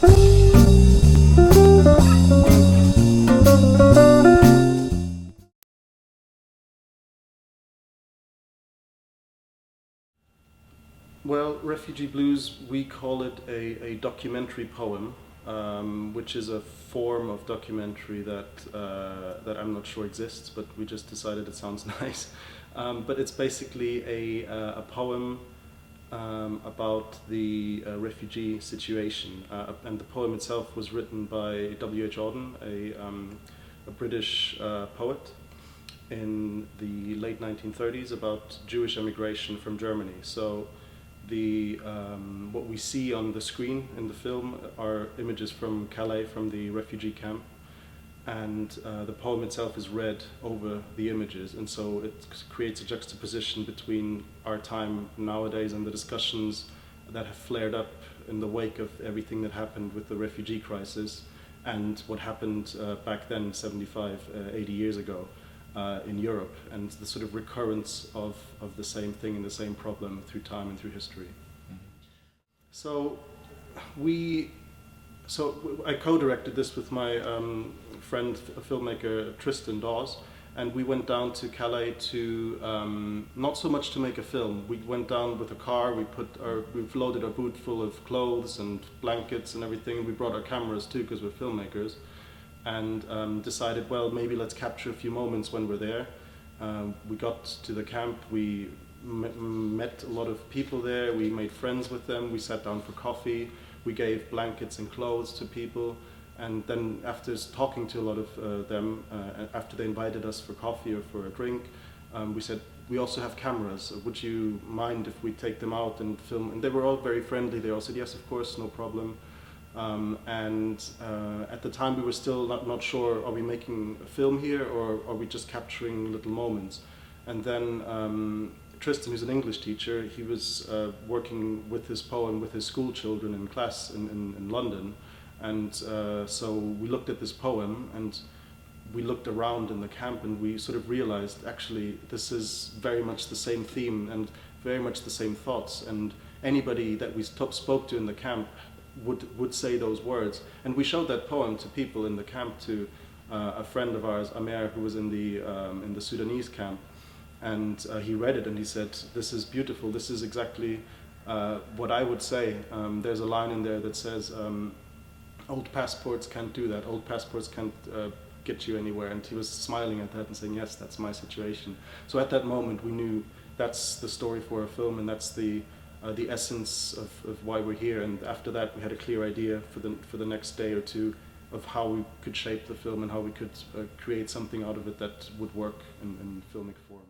Well, Refugee Blues, we call it a documentary poem, which is a form of documentary that I'm not sure exists, but we just decided it sounds nice. But it's basically a poem about the refugee situation, and the poem itself was written by W.H. Auden, a British poet in the late 1930s about Jewish emigration from Germany. So what we see on the screen in the film are images from Calais, from the refugee camp, and the poem itself is read over the images, and so it creates a juxtaposition between our time nowadays and the discussions that have flared up in the wake of everything that happened with the refugee crisis and what happened back then 75, 80 years ago in Europe, and the sort of recurrence of the same thing and the same problem through time and through history. So I co-directed this with my friend, filmmaker Tristan Dawes, and we went down to Calais to not so much to make a film. We went down with a car. We've loaded our boot full of clothes and blankets and everything. And we brought our cameras too because we're filmmakers, and decided, well, maybe let's capture a few moments when we're there. We got to the camp. We met a lot of people there. We made friends with them. We sat down for coffee. We gave blankets and clothes to people, and then after talking to a lot of them, after they invited us for coffee or for a drink, we said, we also have cameras. Would you mind if we take them out and film? And they were all very friendly. They all said, yes, of course, no problem. At the time we were still not sure, are we making a film here or are we just capturing little moments? And then Tristan, who's an English teacher, he was working with his poem with his school children in class in London, and so we looked at this poem and we looked around in the camp and we sort of realized, actually, this is very much the same theme and very much the same thoughts, and anybody that we spoke to in the camp would say those words. And we showed that poem to people in the camp, to a friend of ours, Amer, who was in the Sudanese camp, and he read it and he said, this is beautiful, this is exactly what I would say. There's a line in there that says, old passports can't do that, old passports can't get you anywhere. And he was smiling at that and saying, yes, that's my situation. So at that moment we knew that's the story for a film, and that's the essence of why we're here. And after that we had a clear idea for the next day or two of how we could shape the film and how we could create something out of it that would work in filmic form.